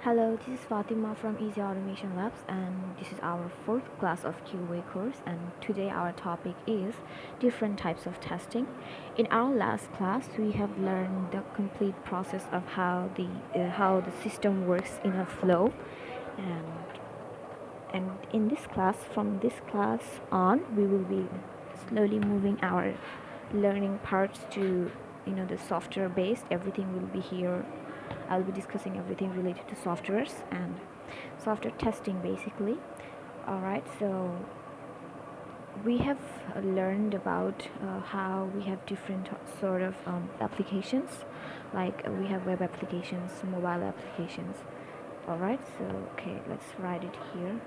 Hello, this is Fatima from Easy Automation Labs, and this is our fourth class of QA course. And today our topic is different types of testing. In our last class, we have learned the complete process of how the system works in a flow, and in this class, from this class on, we will be slowly moving our learning parts to the software based. Everything will be here. I'll be discussing everything related to softwares and software testing basically. Alright, so we have learned about how we have different sort of applications, like we have web applications, mobile applications. Alright, so okay, let's write it here.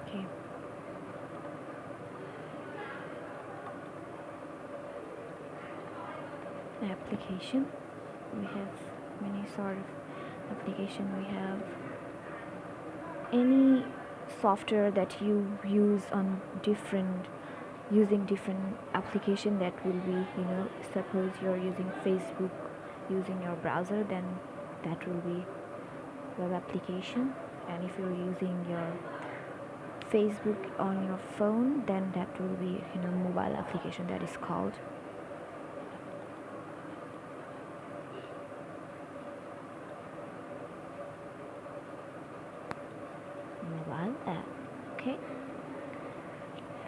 Okay. Application, we have many sort of application. We have any software that you use on using different application. That will be, suppose you're using Facebook using your browser, then that will be web application. And if you're using your Facebook on your phone, then that will be mobile application. That is called mobile app. Okay,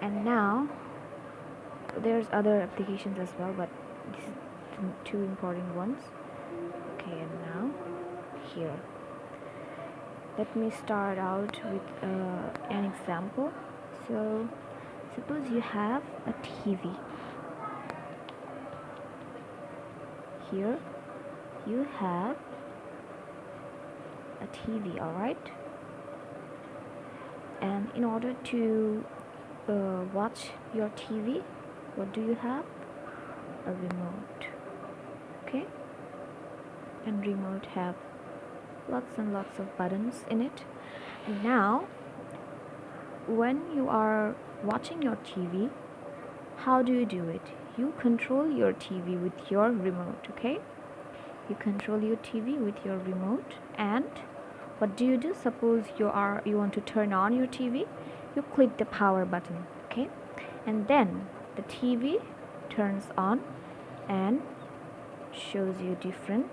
and now there's other applications as well, but this is two important ones. Okay, and now here, let me start out with an example. So suppose you have a TV. Here you have a TV, alright? And in order to watch your TV, what do you have? A remote. Okay, and remote have lots and lots of buttons in it. And now when you are watching your TV, how do you do it? You control your TV with your remote. Okay, you control your TV with your remote. And what do you do? Suppose you want to turn on your TV, you click the power button. Okay, and then the TV turns on and shows you different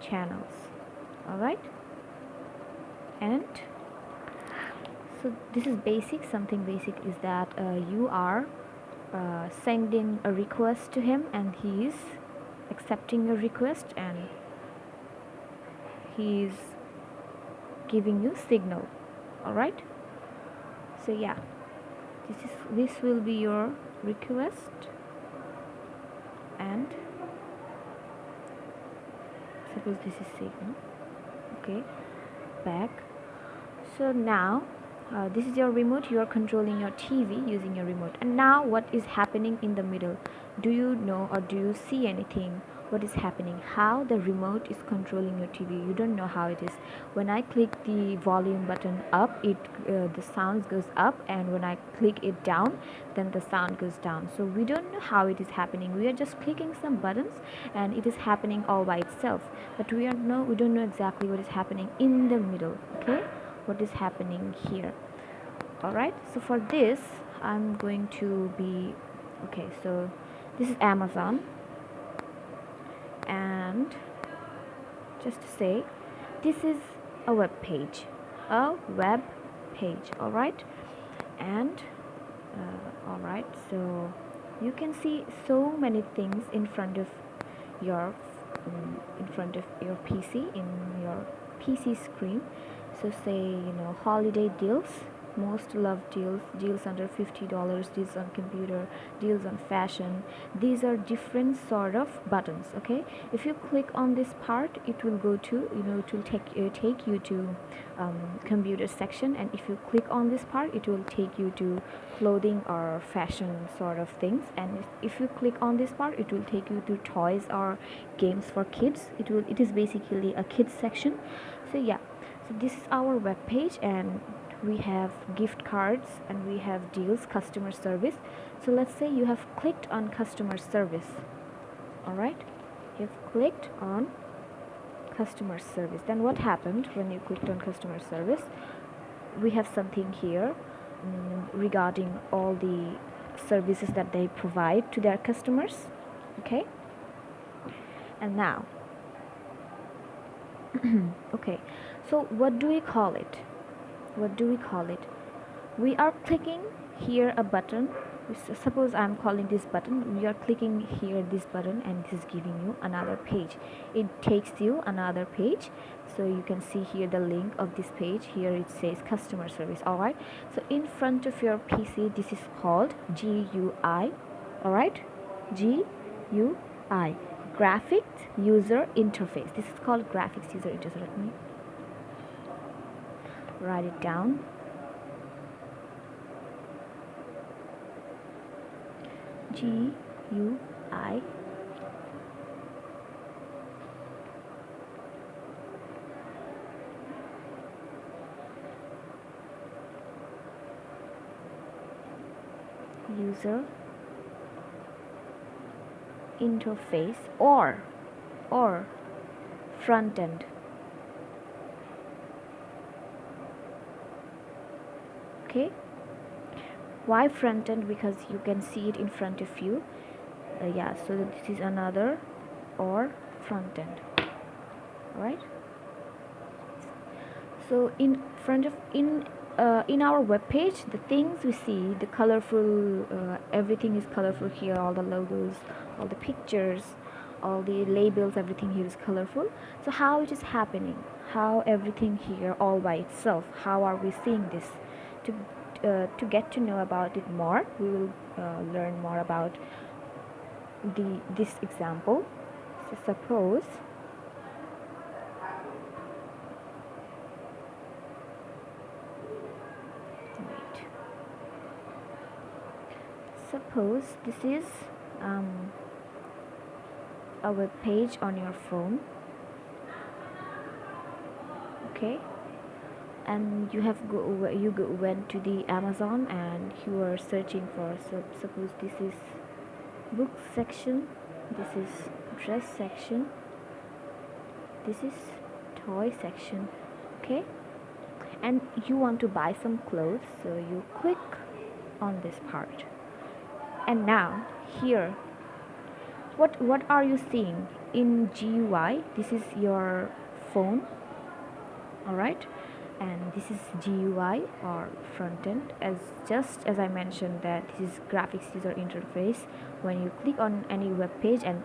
channels. Alright, and so this is basic. Something basic is that you are sending a request to him, and he is accepting your request, and he is giving you signal. Alright, so yeah, this will be your request, and suppose this is signal. Okay, back. So now this is your remote. You are controlling your TV using your remote. And now what is happening in the middle? Do you know, or do you see anything? What is happening? How the remote is controlling your TV? You don't know how it is. When I click the volume button up, the sound goes up, and when I click it down, then the sound goes down. So we don't know how it is happening. We are just clicking some buttons, and it is happening all by itself. But we don't know exactly what is happening in the middle. Okay, what is happening here? Alright, so for this I'm going to be okay. So this is Amazon, and just to say, this is a web page. Alright, and alright, so you can see so many things in front of your PC, in your PC screen. So say, holiday deals, most loved deals, deals under $50, deals on computer, deals on fashion. These are different sort of buttons. Okay, if you click on this part, it will go to, it will take you to computer section, and if you click on this part, it will take you to clothing or fashion sort of things. And if you click on this part, it will take you to toys or games for kids. It is basically a kids section. So yeah, so this is our web page, and we have gift cards, and we have deals, customer service. So let's say you have clicked on customer service. All Alright, you've clicked on customer service. Then what happened when you clicked on customer service? We have something here regarding all the services that they provide to their customers. Okay, and now okay, so what do we call it? We are clicking here a button. Suppose I'm calling this button, we are clicking here this button, and this is giving you another page. It takes you another page, so you can see here the link of this page. Here it says customer service. Alright, so in front of your PC, this is called GUI. Alright, GUI, graphics user interface. This is called graphics user interface. Let me write it down. GUI, user interface, or front end. Okay, why front end? Because you can see it in front of you. Yeah, so this is another or front end. Alright, so in front of in our web page, the things we see, the colorful, everything is colorful here. All the logos, all the pictures, all the labels, everything here is colorful. So how it is happening? How everything here all by itself? How are we seeing this? To get to know about it more, we will learn more about this example. So suppose this is a web page on your phone. Okay, and you went to the Amazon and you are searching for, so suppose this is book section, this is dress section, this is toy section. Okay, and you want to buy some clothes, so you click on this part, and now here what are you seeing in GUI? This is your phone. Alright, and this is GUI or front end. Just as I mentioned, that this is graphics user interface. When you click on any web page and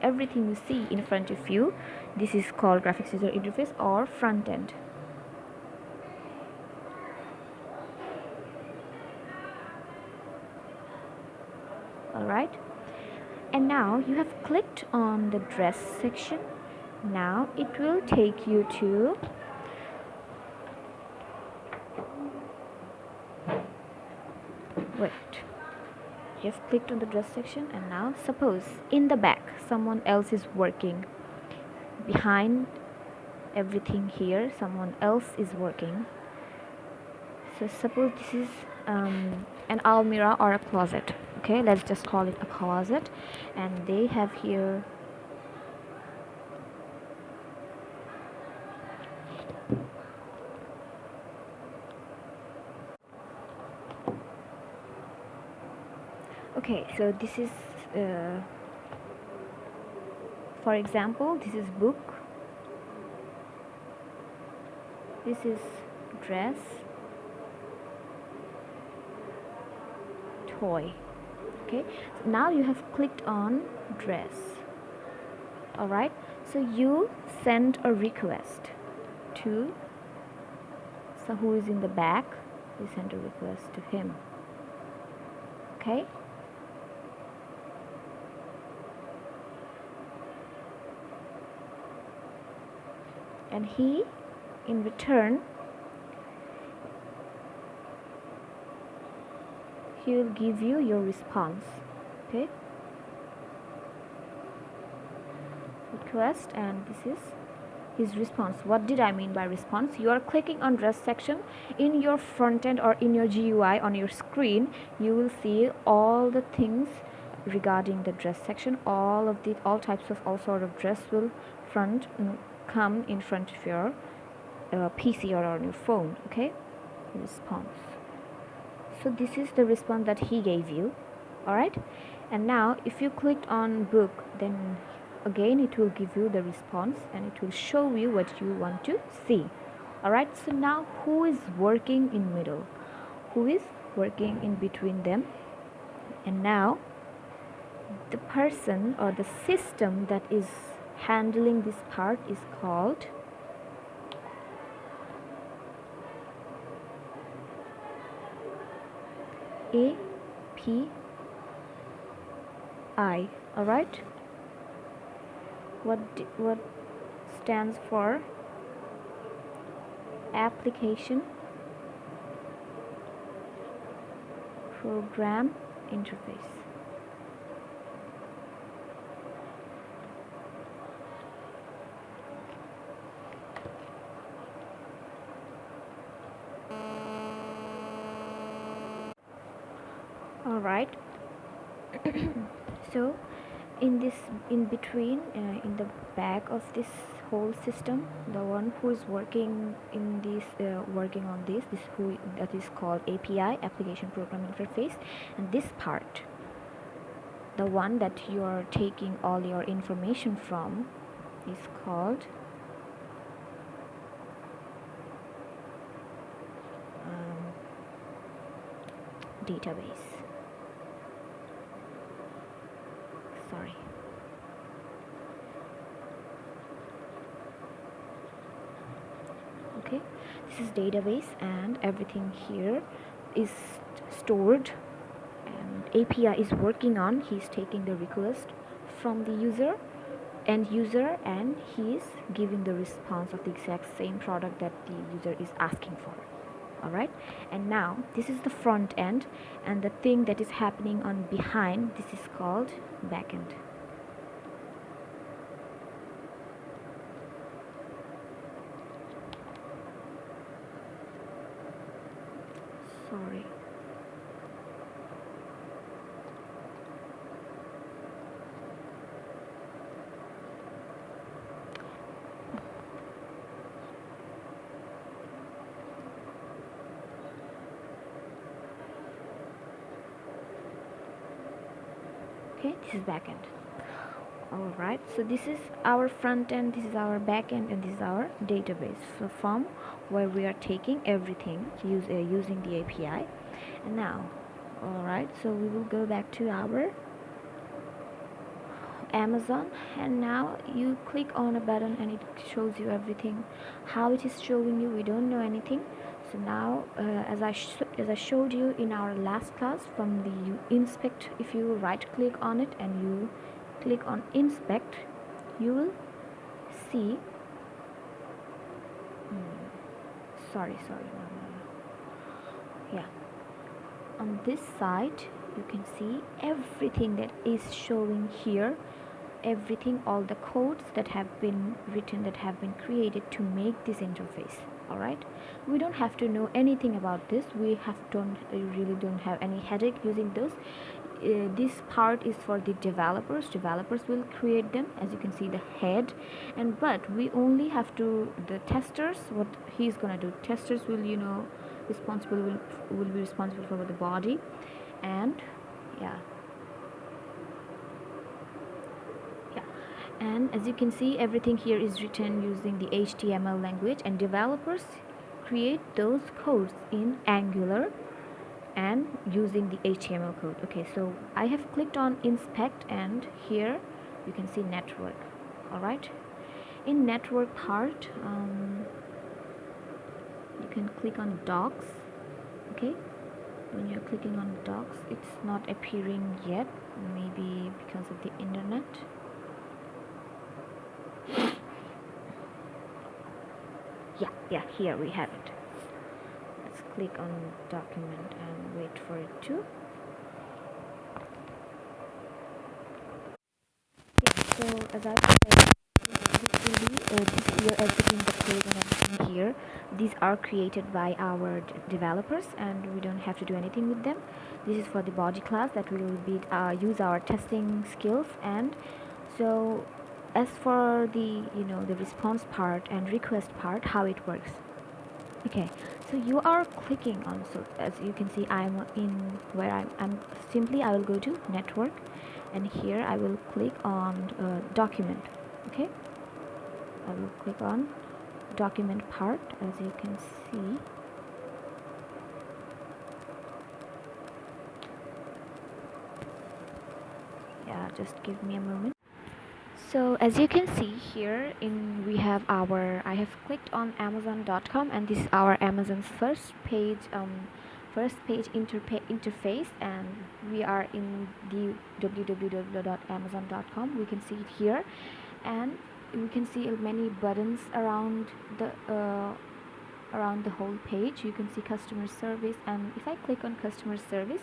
everything you see in front of you, this is called graphics user interface or front end. Alright, and now you have clicked on the dress section. Now it will take you to you have clicked on the dress section, and now suppose in the back someone else is working. Behind everything here, someone else is working. So suppose this is an almirah or a closet. Okay, let's just call it a closet, and they have here okay, so this is for example, this is book, this is dress, toy. Okay, so now you have clicked on dress. Alright, so you send a request to, so who is in the back, you send a request to him. Okay, and he in return, he will give you your response. Okay, request, and this is his response. What did I mean by response? You are clicking on dress section. In your front end or in your GUI on your screen, you will see all the things regarding the dress section, all types of all sort of dress will come in front of your PC or on your phone. Okay, response. So this is the response that he gave you. All right, and now if you clicked on book, then again it will give you the response and it will show you what you want to see. All right, so now who is working in middle, who is working in between them? And now the person or the system that is handling this part is called API. All right, what stands for application program interface. All right. So in between, in the back of this whole system, the one who is working in this working on this who that is called API, application program interface, and this part, the one that you are taking all your information from, is called database. Sorry. Okay, this is database and everything here is stored, and API is working on, he's taking the request from the end user, and he's giving the response of the exact same product that the user is asking for. All right, and now this is the front end, and the thing that is happening on behind, this is called backend. Sorry. Okay, this is backend. All right, so this is our front end, this is our back end, and this is our database, so from where we are taking everything using the API. And now, all right, so we will go back to our Amazon, and now you click on a button and it shows you everything. How it is showing you, we don't know anything. So now as I showed you in our last class, from the inspect, if you right click on it and you click on inspect, you will see sorry no. Yeah, on this side you can see everything that is showing here, everything, all the codes that have been written, that have been created to make this interface. All right, we don't have to know anything about this, we really don't have any headache using those. This part is for the developers will create them, as you can see the head, and but we only have to, the testers, what he's gonna do, testers will will be responsible for the body, and yeah, and as you can see everything here is written using the HTML language, and developers create those codes in Angular and using the HTML code. Okay, so I have clicked on inspect, and here you can see network. All right, in network part you can click on docs. Okay, when you're clicking on docs it's not appearing yet, maybe because of the internet. Yeah, here we have it. Let's click on document and wait for it to. Yeah, so as I said, this here, everything, the code and everything here, these are created by our developers, and we don't have to do anything with them. This is for the body class that will be use our testing skills. And so as for the the response part and request part, how it works. Okay, so you are clicking on, so as you can see, I'm in where I'm simply I will go to network, and here I will click on document. Okay, I will click on document part. As you can see, yeah, just give me a moment. So as you can see here, in we have our, I have clicked on amazon.com, and this is our Amazon's first page interface, and we are in the www.amazon.com. We can see it here, and we can see many buttons around the whole page. You can see customer service, and if I click on customer service,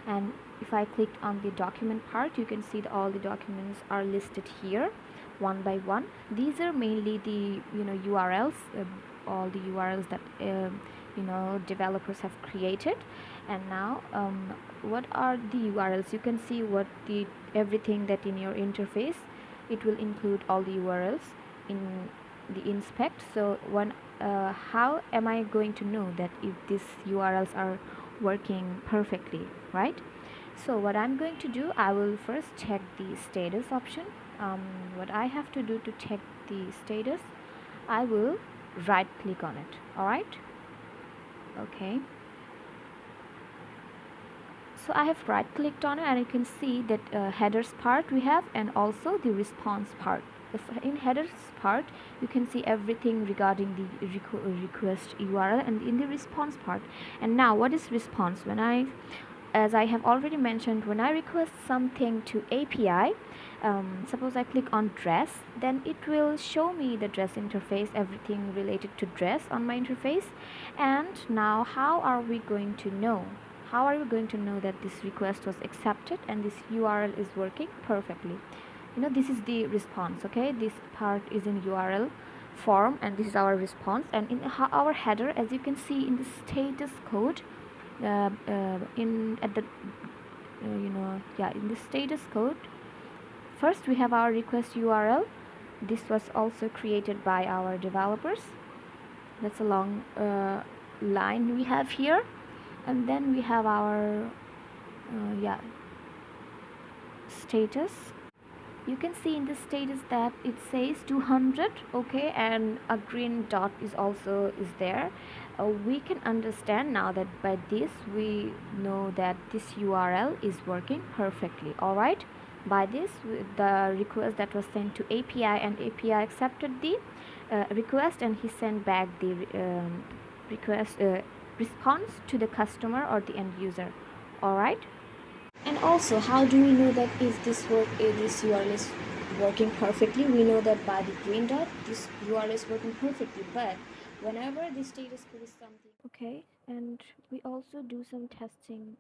and if I click on the document part, you can see that all the documents are listed here one by one. These are mainly the URLs, all the URLs that developers have created. And now what are the URLs? You can see what the everything that in your interface, it will include all the URLs in the inspect. So one how am I going to know that if these URLs are working perfectly, right? So what I'm going to do, I will first check the status option. What I have to do to check the status, I will right click on it. All right, okay. So I have right clicked on it, and you can see that headers part we have, and also the response part. If in headers part, you can see everything regarding the request URL, and in the response part. And now what is response? As I have already mentioned, when I request something to API, suppose I click on dress, then it will show me the dress interface, everything related to dress on my interface. And now how are we going to know? How are we going to know that this request was accepted and this URL is working perfectly? This is the response. Okay, this part is in URL form, and this is our response. And in our header, as you can see in the status code, in at the yeah, in the status code, first we have our request URL. This was also created by our developers. That's a long line we have here. And then we have our yeah, status. You can see in the status that it says 200. Okay, and a green dot is there. We can understand now that by this we know that this URL is working perfectly. All right, by this, the request that was sent to API, and API accepted the request, and he sent back the request response to the customer or the end user. All right. And also, how do we know that if this URL is working perfectly? We know that by the green dot, this URL is working perfectly. But whenever the status code is something, okay, and we also do some testing.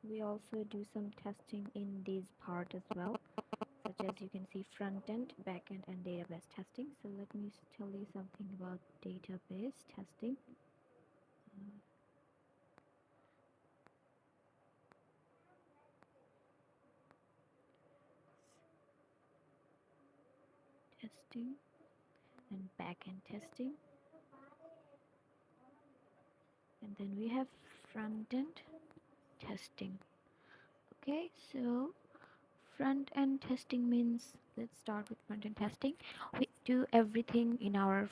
We also do some testing in this part as well, such as you can see front end, back end, and database testing. So let me tell you something about database testing. Testing and back end testing. And then we have front end testing. Okay, so front end testing means, let's start with front end testing. We do everything in our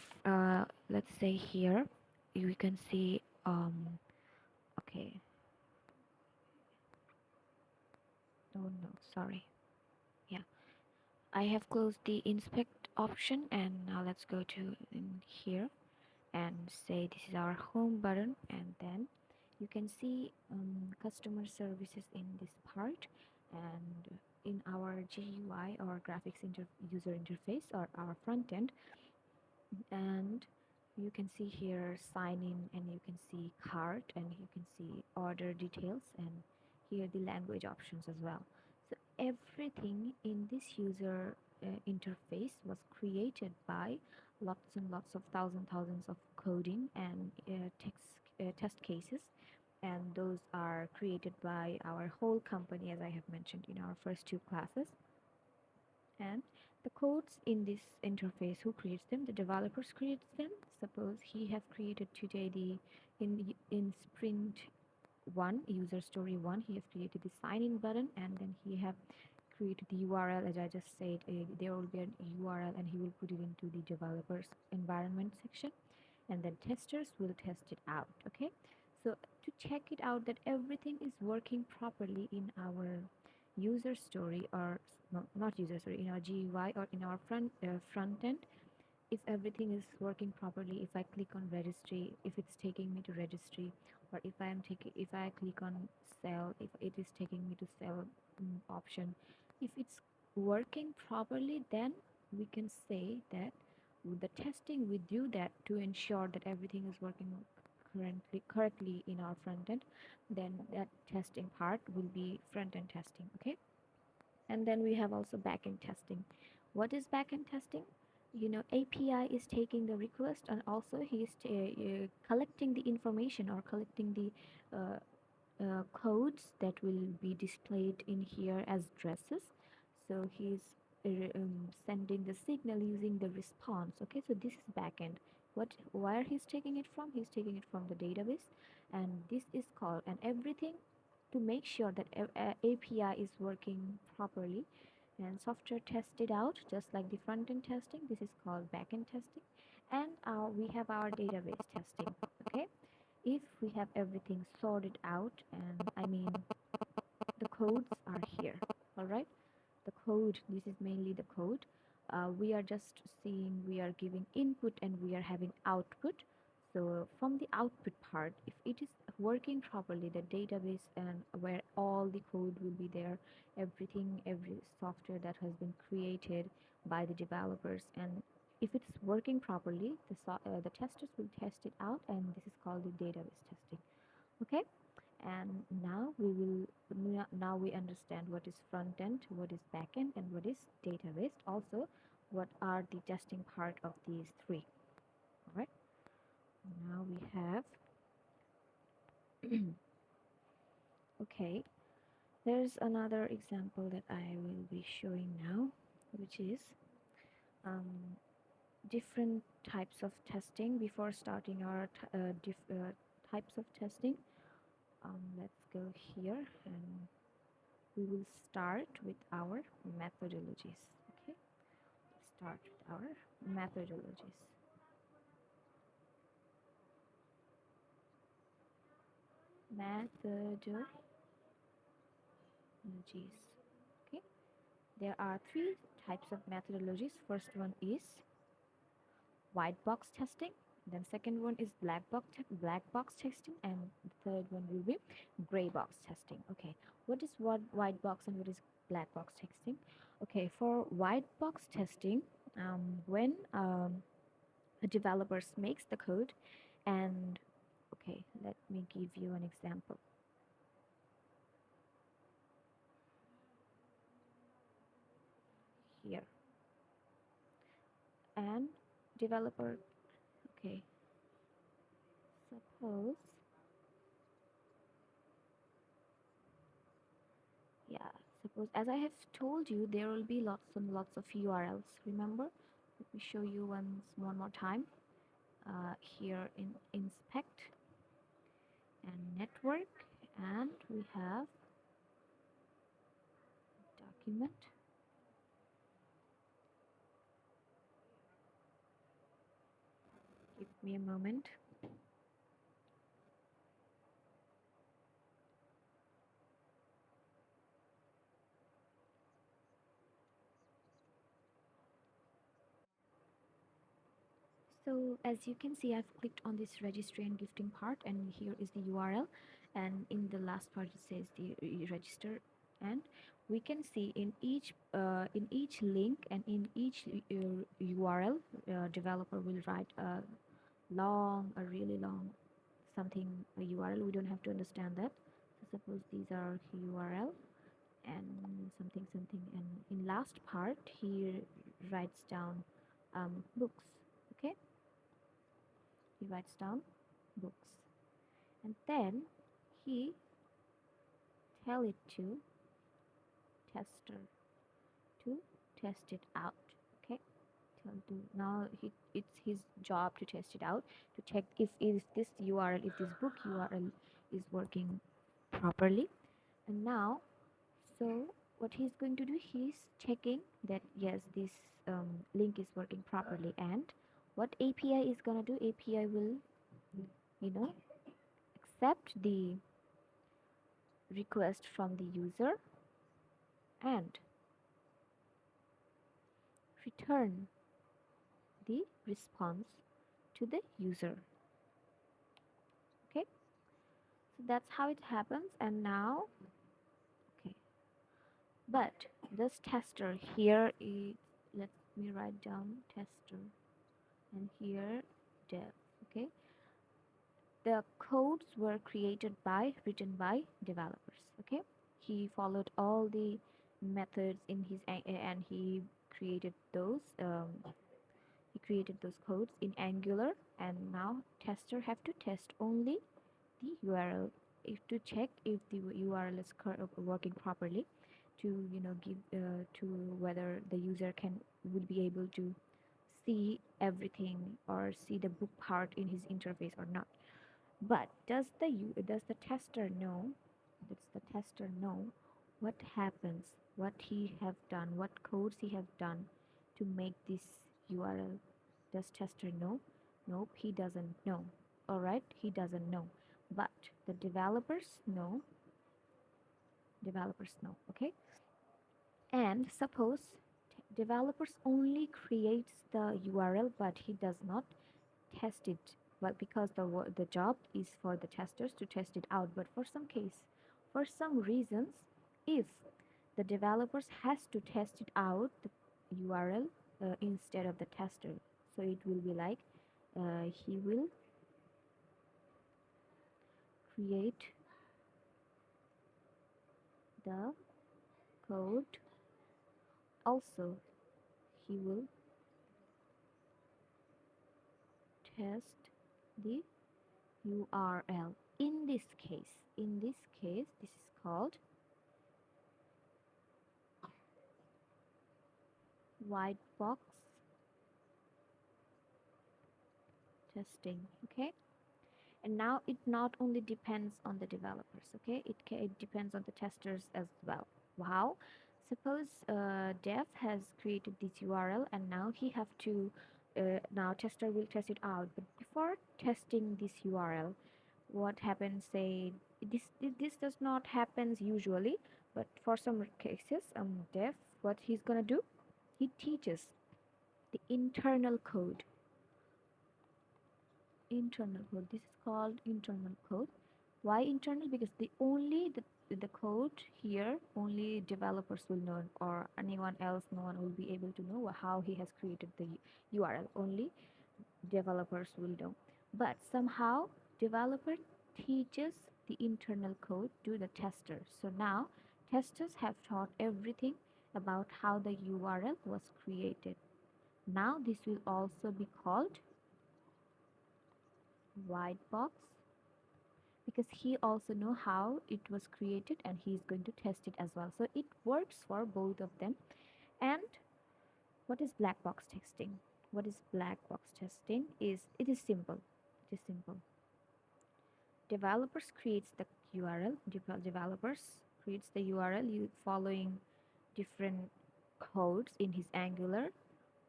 let's say here you can see okay, oh no, sorry, yeah, I have closed the inspect option, and now let's go to in here and say this is our home button. And then you can see customer services in this part, and in our GUI or graphics user interface or our front end. And you can see here sign in, and you can see cart, and you can see order details, and here the language options as well. So everything in this user interface was created by lots and lots of thousands of coding and test cases, and those are created by our whole company, as I have mentioned in our first two classes. And the codes in this interface, who creates them? The developers creates them. Suppose he have created today the in sprint one, user story one, he have created the sign in button, and then he have created the URL. As I just said, there will be an URL and he will put it into the developers environment section, and then testers will test it out. Okay, so to check it out that everything is working properly in our user story, or no, not user story, in our GUI or in our front end, if everything is working properly, if I click on registry, if it's taking me to registry, or if I click on sell, if it is taking me to sell option, if it's working properly, then we can say that the testing we do that to ensure that everything is working correctly in our front end, then that testing part will be front end testing. Okay, and then we have also backend testing. What is backend testing? API is taking the request, and also he is collecting the information or collecting the uh, codes that will be displayed in here as addresses. So he's sending the signal using the response. Okay, so this is backend. Where he's taking it from? He's taking it from the database, and this is called, and everything to make sure that API is working properly and software tested out just like the front end testing. This is called back end testing, and we have our database testing. Okay, if we have everything sorted out, and I mean the codes are here, all right, the code, this is mainly the code. We are just seeing, we are giving input and we are having output. So from the output part, if it is working properly, the database and where all the code will be there, everything, every software that has been created by the developers, and if it's working properly, the testers will test it out, and this is called the database testing. Okay, and now we understand what is front end, what is back end, and what is database, also what are the testing part of these three. All right, now we have okay, there's another example that I will be showing now, which is um, different types of testing. Before starting our types of testing, let's go here, and we will start with our methodologies. Okay, start with our methodologies. Methodologies. Okay, there are three types of methodologies. First one is white box testing, then second one is black box testing, and the third one will be gray box testing. Okay, what is what white box and what is black box testing? Okay, for white box testing, when a developer makes the code, and okay, let me give you an example here. And developer, okay, suppose, yeah, suppose, as I have told you, there will be lots and lots of URLs. Remember, let me show you one more time. Here in inspect and network, and we have document. Give me a moment. So as you can see, I've clicked on this registry and gifting part, and here is the URL, and in the last part it says the register, and we can see in each link and in each URL, developer will write a really long something, a URL. We don't have to understand that. So suppose these are URL, and something something, and in last part he writes down books. Okay, he writes down books, and then he tell it to tester to test it out. Okay, now it's his job to test it out, to check if this URL, if this book URL is working properly. And now, so what he's going to do, he's checking that yes, this link is working properly. And what API is gonna do, API will, you know, accept the request from the user and return the response to the user. Okay, so that's how it happens. And now, okay, but this tester here is, let me write down tester, and here dev. Okay, the codes were created by, written by developers. Okay, he followed all the methods in his and created those he created those codes in Angular. And now tester have to test only the URL, if to check if the URL is working properly, to give to whether the user can would be able to see everything or see the book part in his interface or not. But does the tester know? Does the tester know what happens? What he have done? What codes he have done to make this URL? Does tester know? Nope, he doesn't know. All right, he doesn't know. But the developers know. Developers know. Okay. And suppose developers only creates the URL, but he does not test it. Well, because the job is for the testers to test it out. But for some reasons, if the developers has to test it out, the URL instead of the tester, so it will be like he will create the code. Also, he will test the URL. In this case, this is called white box testing. Okay, and now it not only depends on the developers. Okay, it depends on the testers as well. Wow, suppose dev has created this URL, and now he have to now tester will test it out. But before testing this URL, what happens, say this does not happens usually, but for some cases, dev, what he's gonna do, he teaches the internal code. This is called internal code. Why internal? Because the code here only developers will know, or anyone else, no one will be able to know how he has created the URL. Only developers will know. But somehow developer teaches the internal code to the testers. So now testers have taught everything about how the URL was created. Now this will also be called white box, because he also know how it was created and he is going to test it as well. So it works for both of them. And what is black box testing? What is black box testing? It is simple. It is simple. Developers creates the URL. Developers creates the URL following different codes in his Angular,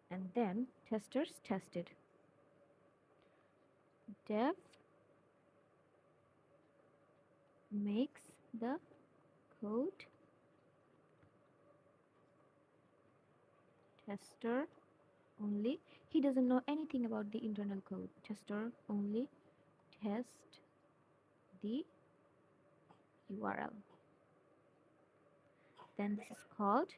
and then testers test it. Dev makes the code, tester only, he doesn't know anything about the internal code. Tester only test the URL. Then this is called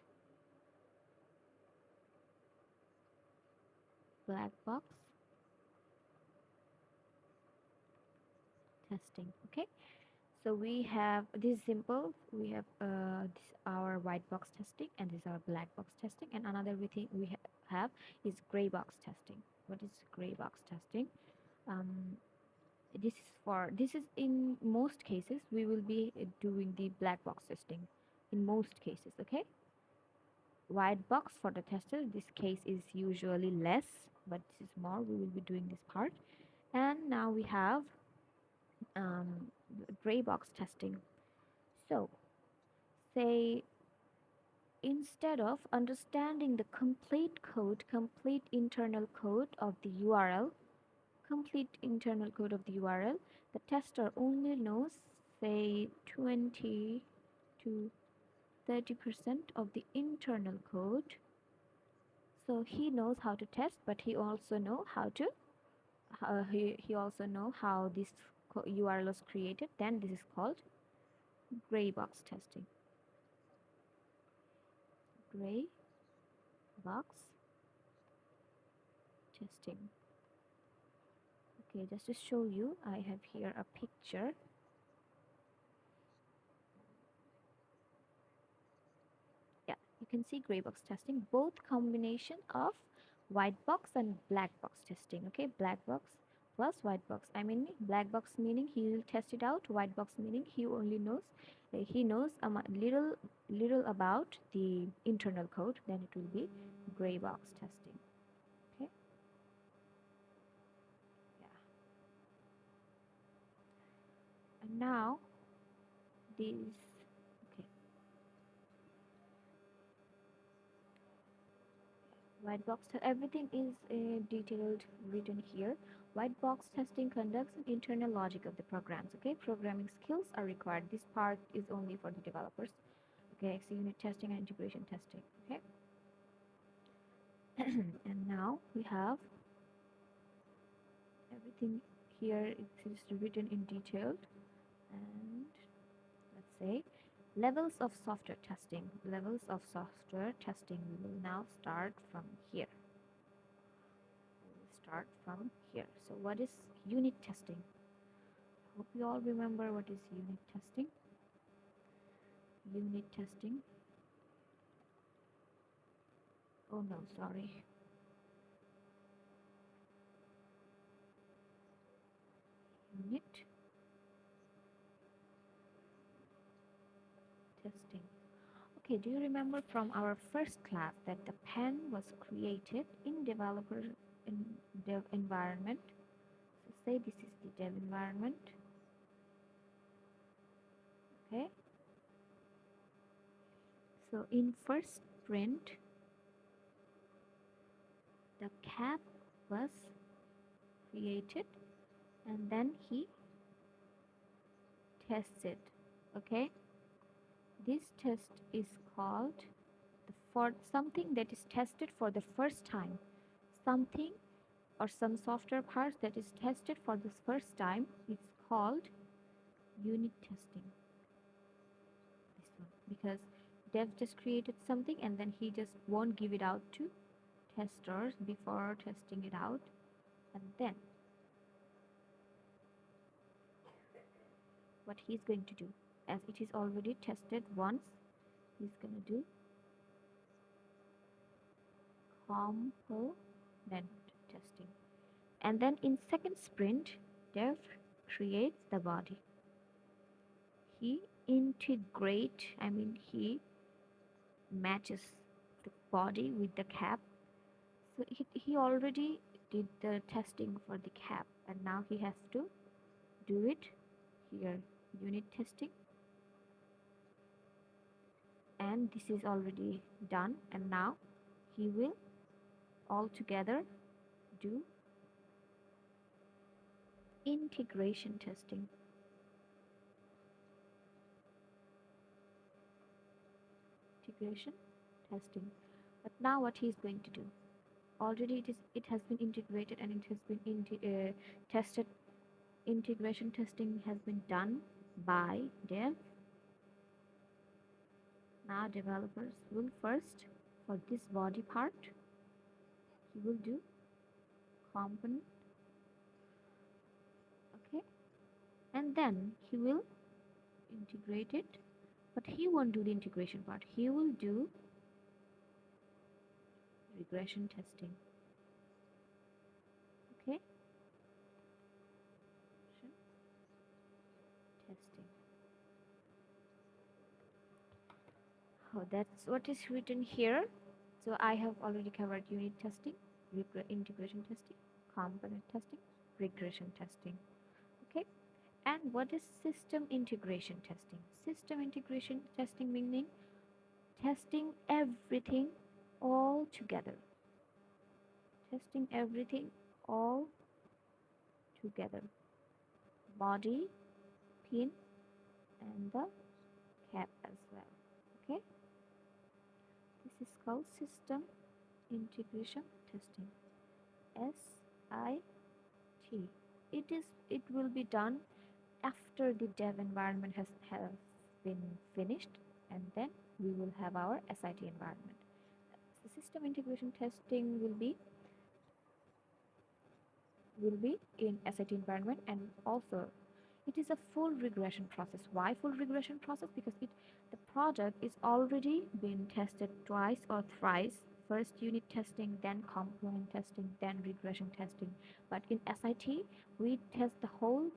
black box testing. Okay, So we have this simple. We have this our white box testing, and this is our black box testing. And another we think we have is gray box testing. What is gray box testing? Um, this is in most cases we will be doing the black box testing. In most cases, okay. White box for the tester. This case is usually less, but this is more. We will be doing this part. And now we have gray box testing. So say instead of understanding the complete internal code of the URL, the tester only knows, say, 20 to 30% of the internal code. So he knows how to test, but he also know how to he also know how this URL is created. Then this is called gray box testing. Gray box testing. Okay, just to show you, I have here a picture. Yeah, you can see gray box testing, both combination of white box and black box testing. Okay, black box plus white box. I mean, black box meaning he will test it out, white box meaning he only knows he knows a little about the internal code. Then it will be gray box testing. Okay, yeah. And now these, okay, white box everything is detailed written here. White box testing conducts an internal logic of the programs. Okay, programming skills are required. This part is only for the developers. Okay, so unit testing and integration testing. Okay, and now we have everything here. It is written in detailed. And let's say levels of software testing. Levels of software testing. We will now start from here. Start from here. So what is unit testing? Hope you all remember what is unit testing. Unit testing. Oh no, sorry. Unit testing. Okay, do you remember from our first class that the pen was created in dev environment? So say this is the dev environment. Okay. So in first sprint, the cap was created and then he tests it. Okay. This test is called for something that is tested for the first time. Something or some software parts that is tested for the first time is called unit testing. This one, because dev just created something and then he just won't give it out to testers before testing it out, and then what he's going to do, as it is already tested once, he's gonna do component testing. And then in second sprint, dev creates the body. He he matches the body with the cap. So he already did the testing for the cap, and now he has to do it here, unit testing. And this is already done, and now he will all together do integration testing. Integration testing. But now what he is going to do? Already it has been integrated and it has been tested. Integration testing has been done by dev. Now developers will first, for this body part, he will do component. Okay, and then he will integrate it, but he won't do the integration part. He will do regression testing. Okay, testing. Oh, that's what is written here. So I have already covered unit testing, integration testing, component testing, regression testing. Okay, and what is system integration testing? System integration testing meaning testing everything all together. Testing everything all together. Body, pin, and the cap as well. Okay, this is called system integration testing. SIT. It will be done after the dev environment has been finished, and then we will have our SIT environment. The system integration testing will be in SIT environment, and also it is a full regression process. Why full regression process? Because the product is already been tested twice or thrice. First unit testing, then component testing, then regression testing. But in SIT, we test the whole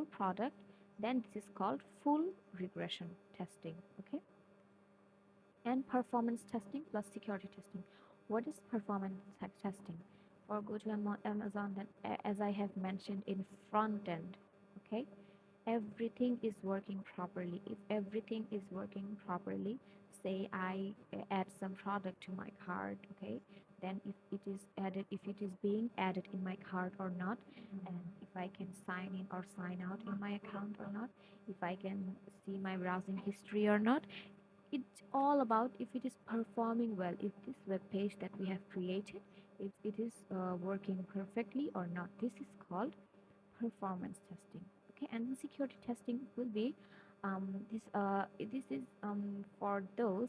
product. Then this is called full regression testing. Okay, and performance testing plus security testing. What is performance testing? Or go to Amazon, then as I have mentioned in front end. Okay, everything is working properly. If everything is working properly, say I add some product to my cart, okay, then if it is being added in my cart or not, and if I can sign in or sign out in my account or not, if I can see my browsing history or not, it's all about if it is performing well, if this web page that we have created, if it is working perfectly or not. This is called performance testing. Okay, and the security testing will be this is for those,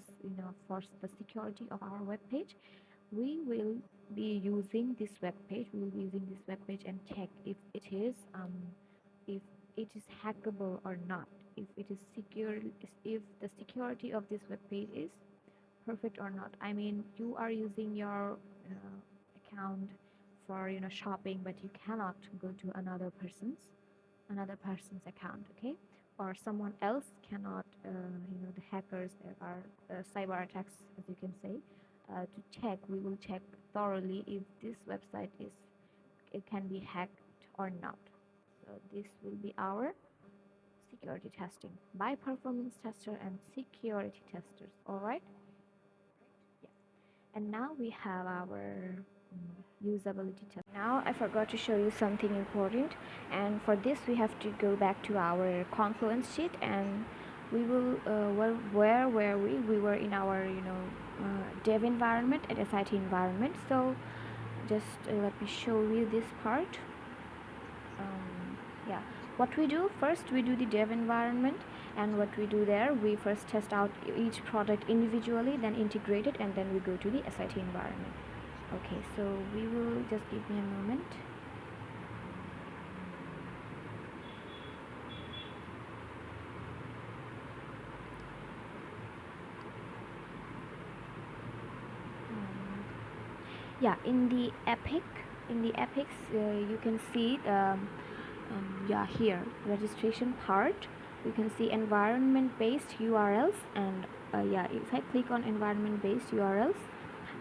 for the security of our web page. We will be using this web page. We will be using this web page and check if it is hackable or not, if it is secure, if the security of this web page is perfect or not. I mean, you are using your account for shopping, but you cannot go to another person's account, okay? Or someone else cannot, the hackers, there are cyber attacks, as you can say. To check, we will check thoroughly if this website it can be hacked or not. So this will be our security testing by performance tester and security testers. All right. Yeah. And now we have our usability test. Now I forgot to show you something important, and for this we have to go back to our Confluence sheet, and we will where were we? We were in our dev environment and SIT environment. So just let me show you this part. Yeah, what we do first, we do the dev environment, and what we do there, we first test out each product individually, then integrate it, and then we go to the SIT environment. Okay, so we will just give me a moment. Yeah, in the epics, you can see yeah, here registration part, you can see environment based URLs, and yeah, if I click on environment based URLs,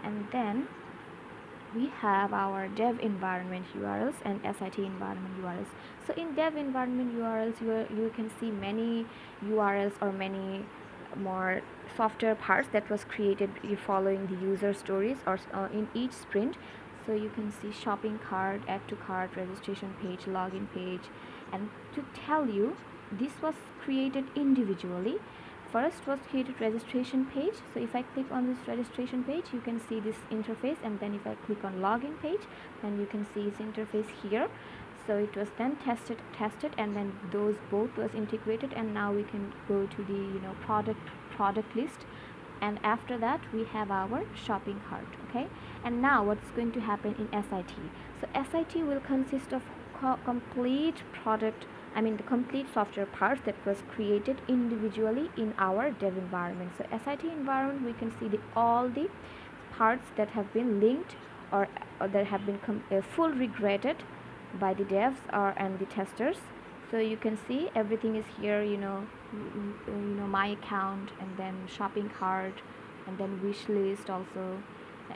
and then we have our dev environment URLs and SIT environment URLs. So in dev environment URLs, you can see many URLs or many more software parts that was created following the user stories or in each sprint. So you can see shopping cart, add to cart, registration page, login page, and to tell you, this was created individually. First was created registration page. So if I click on this registration page, you can see this interface, and then if I click on login page, then you can see its interface here. So it was then tested, and then those both was integrated, and now we can go to the product list, and after that we have our shopping cart. Okay, and now what's going to happen in SIT? So SIT will consist of complete product I mean the complete software parts that was created individually in our dev environment. So SIT environment, we can see all the parts that have been linked, or that have been full regretted by the devs or and the testers. So you can see everything is here, my account, and then shopping cart, and then wish list also.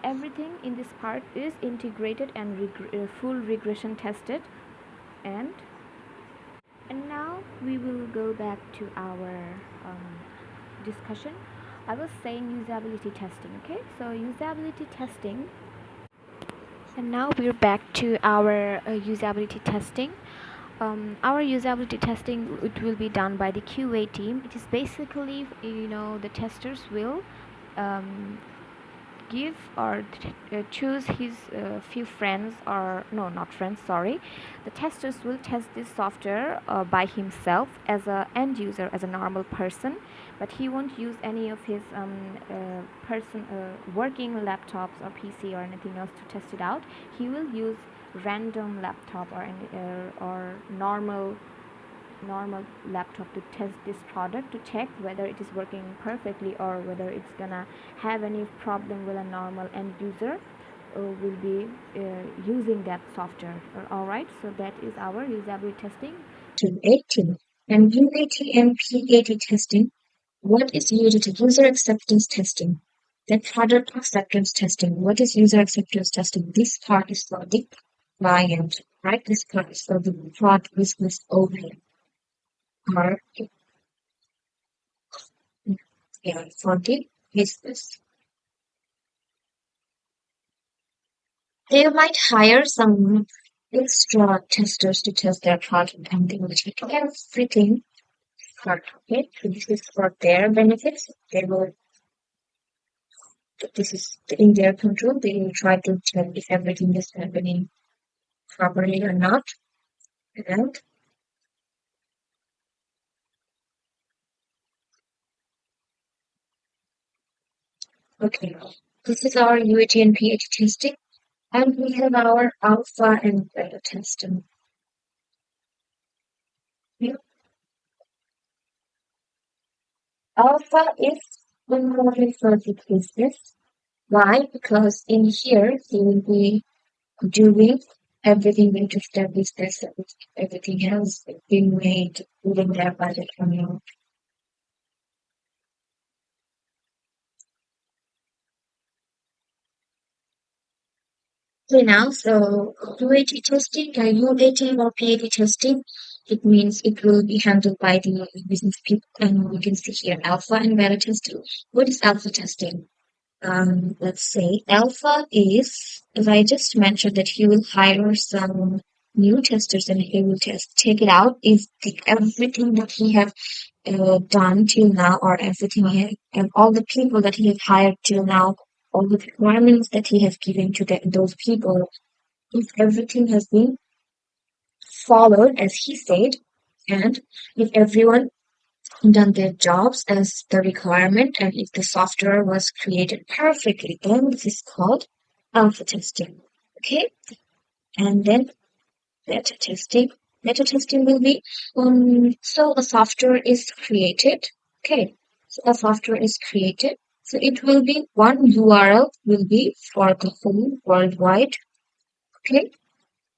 Everything in this part is integrated and full regression tested. And and now we will go back to our discussion. I was saying usability testing. Okay, so usability testing. And now we're back to our usability testing. Our usability testing, it will be done by the QA team. It is basically, the testers will um, give or choose his few friends, or no, not friends, sorry. The testers will test this software by himself as a end user, as a normal person, but he won't use any of his working laptops or PC or anything else to test it out. He will use random laptop or normal laptop to test this product, to check whether it is working perfectly or whether it's gonna have any problem with a normal end user will be using that software. All right, so that is our usability testing. To 18. And UAT and PAT testing. What is user acceptance testing? Then product acceptance testing. What is user acceptance testing? This part is for the client, right? This part is for the prod business owner. Or, yeah, for the business. They might hire some extra testers to test their product, and they will check everything for it. So this is for their benefits. They will This is in their control. They will try to check if everything is happening properly or not. And okay, this is our UAT and PAT testing, and we have our alpha and beta testing. Yeah. Alpha is important for the business. Why? Because in here he will be doing everything into the business. Everything has been made within their budget amount. Okay, now, so UAT testing, UAT or PAT testing, it means it will be handled by the business people, and we can see here alpha and beta testing. What is alpha testing? Let's say alpha is, as I just mentioned, that he will hire some new testers and he will check it out if everything that he have done till now, or everything and all the people that he have hired till now, all the requirements that he has given to those people, if everything has been followed as he said, and if everyone done their jobs as the requirement, and if the software was created perfectly, then this is called alpha testing. Okay, and then beta testing. Beta testing will be so a software is created. Okay, so a software is created. So it will be one URL will be for the whole worldwide. Okay,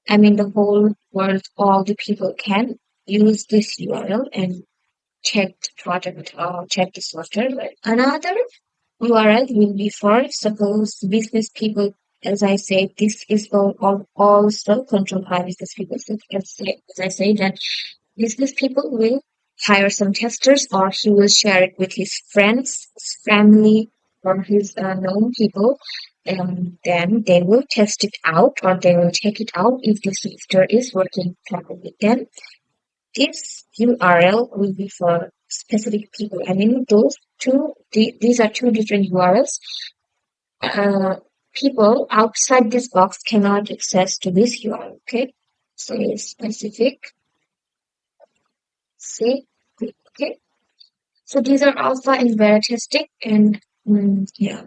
I mean the whole world, all the people can use this URL and check the product or check the software. But another URL will be for suppose business people. As I say, this is also controlled by business people. So as I say that business people will hire some testers, or he will share it with his friends, his family, or his known people. And then they will test it out, or they will check it out if the software is working properly. Then this URL will be for specific people. I mean, these are two different URLs. Uh, People outside this box cannot access to this URL. Okay, so specific. See, okay. So these are alpha and beta testing, and yeah.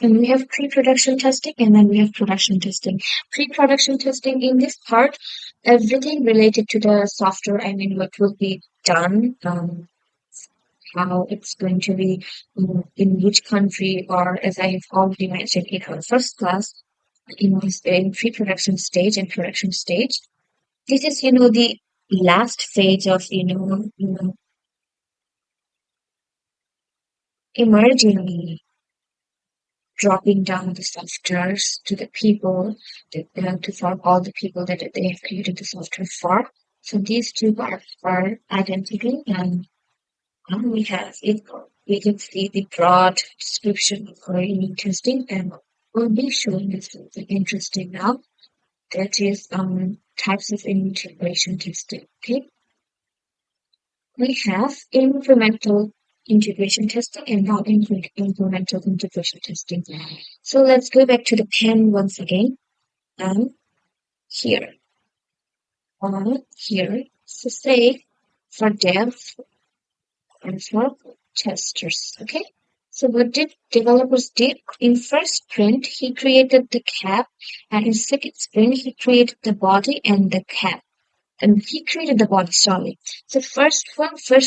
And we have pre-production testing and then we have production testing. Pre-production testing in this part, everything related to the software, I mean, what will be done, how it's going to be in which country, or as I have already mentioned in our first class, in this in pre-production stage and production stage. This is, the last phase of, emerging dropping down the softwares to the people to for all the people that they have created the software for. So these two are identical, and we have it. We can see the broad description for unit testing, and we'll be showing this something interesting now. That is types of integration testing. Okay, we have incremental integration testing and non-incremental integration testing. So let's go back to the pen once again. And here, here, so say for dev and for testers. Okay. So what did developers did in first sprint? He created the cap, and in second sprint he created the body and the cap. And he created the body, sorry. So first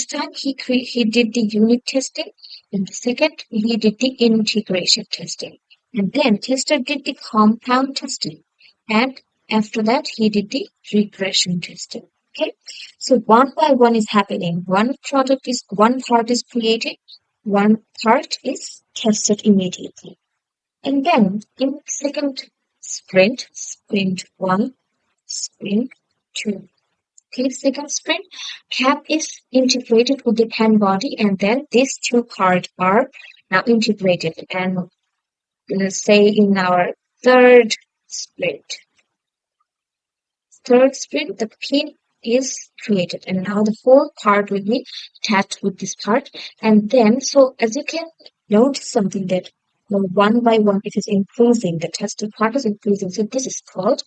time he did the unit testing, and the second he did the integration testing, and then tester did the compound testing, and after that he did the regression testing. Okay, so one by one is happening. One part is created, one part is tested immediately, and then in second sprint one, sprint two. Okay, second sprint, cap is integrated with the pen body, and then these two parts are now integrated. And let's say in our third sprint, the pin is created, and now the whole part will be attached with this part. And then, so as you can notice something that one by one it is increasing, the testing part is increasing. So this is called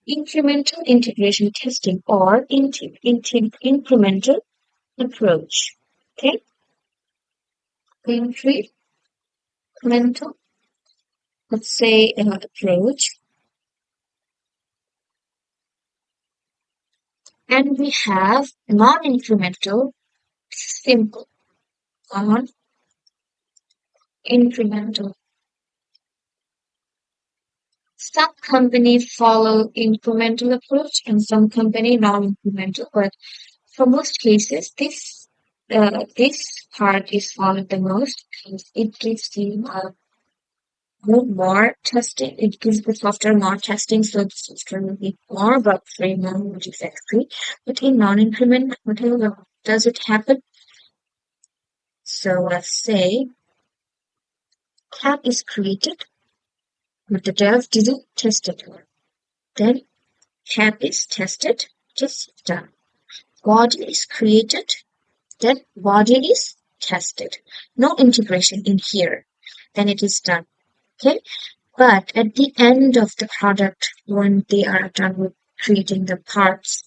incremental integration testing or incremental approach. Okay, incremental, let's say approach, and we have non-incremental, simple, non-incremental. Some companies follow incremental approach and some company non-incremental, but for most cases, this part is followed the most because it gives you more testing. It gives the software more testing, so the software will be more bug-free, more defect-free. But in non-incremental, does it happen? So let's say tab is created, but the dev didn't test it. Then tab is tested, just done. Body is created, then body is tested. No integration in here. Then it is done. Okay. But at the end of the product, when they are done with creating the parts,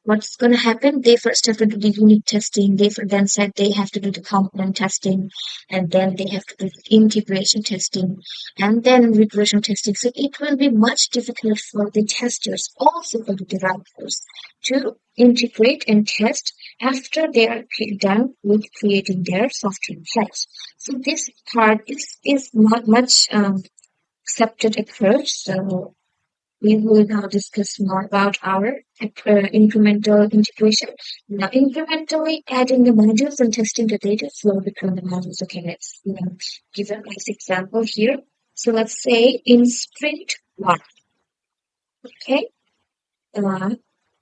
what's going to happen? They first have to do the unit testing. Then said they have to do the component testing, and then they have to do the integration testing, and then regression testing. So it will be much difficult for the testers, also for the developers, to integrate and test after they are done with creating their software files. So this part is not much accepted approach. So we will now discuss more about our incremental integration. Now, incrementally adding the modules and testing the data flow between the modules. Okay, let's give a nice example here. So let's say in sprint one, okay, uh,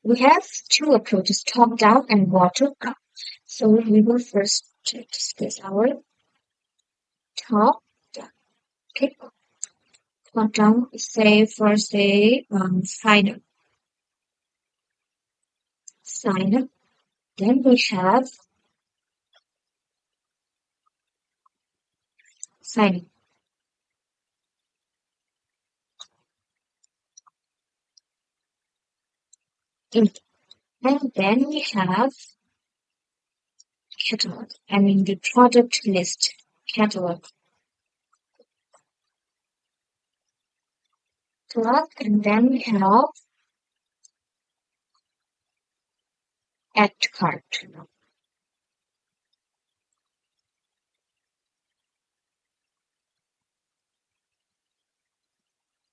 we have two approaches, top down and bottom up. So we will first discuss our top down. Okay, top down, sign up. Then we have sign in. And then we have catalog. I mean the product list catalog. catalog, and then we have add to cart.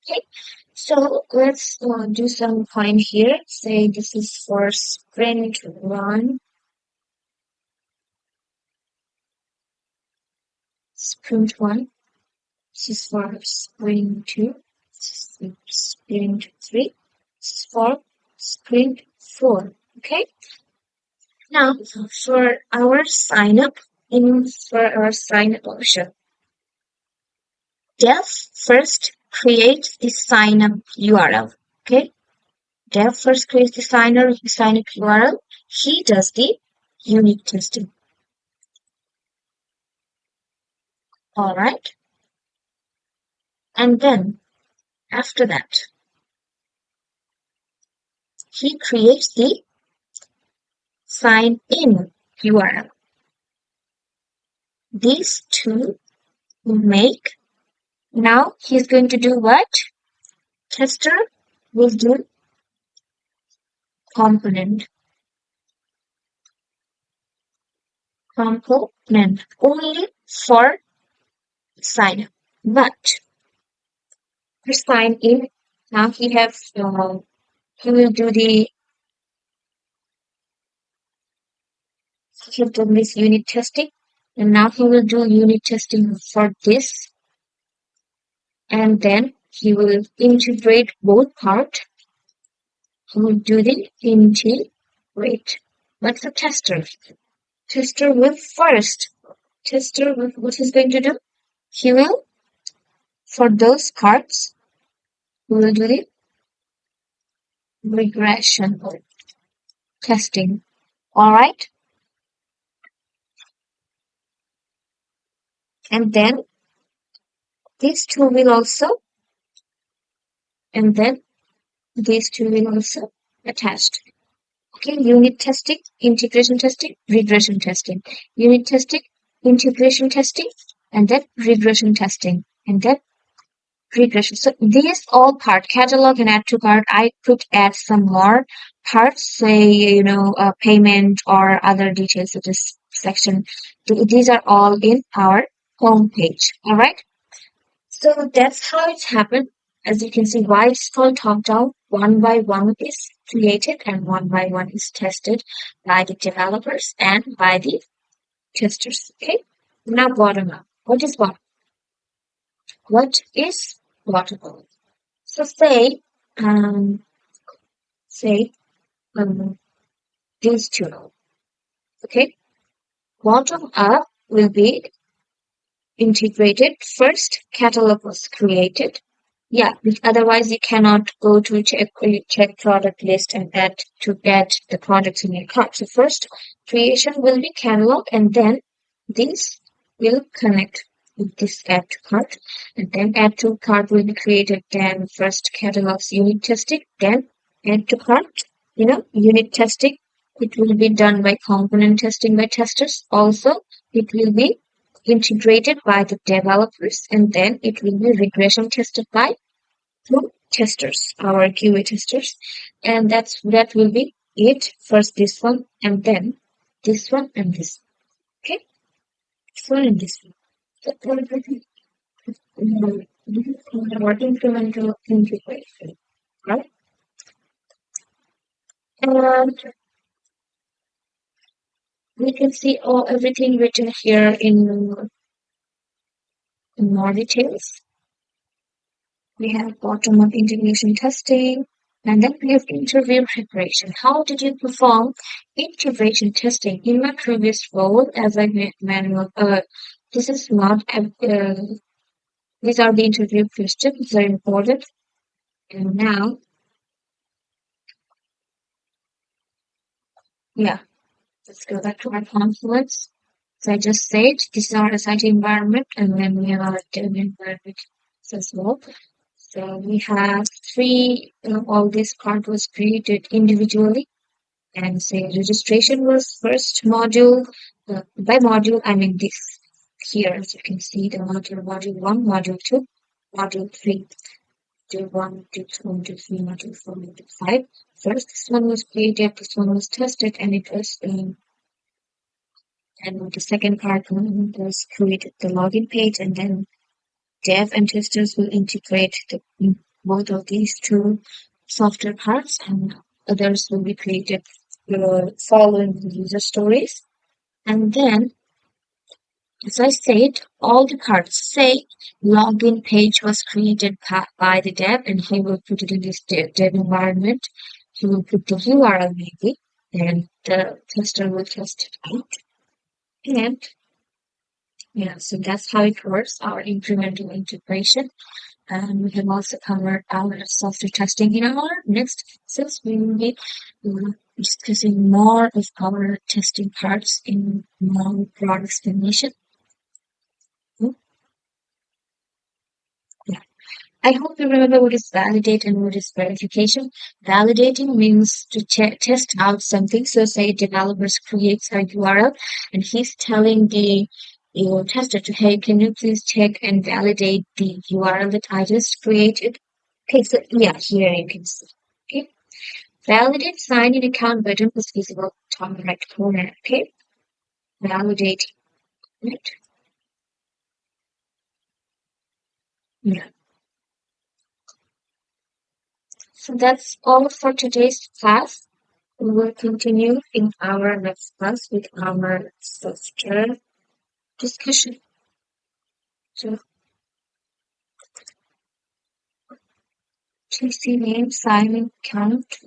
Okay, so let's do some point here. Say this is for sprint one. This is for sprint two. This is sprint three. This is for sprint four. Okay. Now for our sign up option, Dev first creates the sign up URL. Okay. Dev first creates the sign up URL. He does the unit testing. All right. And then after that, he creates the sign in URL. These two will make. Now he's going to do what? Tester will do component. Component only for sign up. But for sign in, now he will do the he have done this unit testing, and now he will do unit testing for this, and then he will integrate both parts. He will do the integrate. But for tester will first tester will what he's going to do? He will for those parts we will do the regression testing. All right, and then these two will also, and then these two will also attached. Okay, unit testing, integration testing, regression testing. Unit testing, integration testing, and then regression testing, and then regression. So these all part catalog and add to cart. I could add some more parts, say payment or other details of this section. These are all in our home page. All right. So that's how it's happened. As you can see, why it's called top down. One by one is created and one by one is tested by the developers and by the testers. Okay. Now bottom up. What is bottom? What is bottom up? So say um, these two. Okay. Bottom up will be integrated. First, catalog was created. Yeah, otherwise you cannot go to check product list and add the products in your cart. So first creation will be catalog, and then this will connect with this add to cart, and then add to cart will be created. Then first catalog's unit testing, then add to cart. Unit testing. It will be done by component testing by testers. Also, it will be integrated by the developers, and then it will be regression tested by two testers, our QA testers, and that will be it. First this one, and then this one and this. Okay, this one and this one. So everything this is our incremental integration, right? And we can see everything written here in more details. We have bottom-up integration testing, and then we have interview preparation. How did you perform integration testing? In my previous role as a manual, this is not, these are the interview questions, very important. And now, yeah, let's go back to our confluence. So I just said, this is our site environment, and then we have our dev environment as well. So we have all this part was created individually, and say registration was first module. By module, I mean this here, as you can see, the module 1, module 2, module 3. do one, do two, do three, do four, do five. First, this one was created, this one was tested, and it was and the second part was created the login page, and then dev and testers will integrate both of these two software parts, and others will be created following the user stories. And then, as I said, all the parts say login page was created by the dev, and he will put it in this dev environment. He will put the URL maybe, and the tester will test it out. And yeah, so that's how it works, our incremental integration. And we have also covered our software testing in our next classes. We will be discussing more of our testing parts in more broad explanation. Hmm, yeah. I hope you remember what is validate and what is verification. Validating means to test out something. So say developers creates a URL and he's telling the tester to, hey, can you please check and validate the URL that I just created? Okay, so yeah, here you can see. Okay. Validate sign in account button is visible top right corner. Okay. Validate. Right. Yeah. So that's all for today's class. We will continue in our next class with our software discussion. So TC name, sign in, count,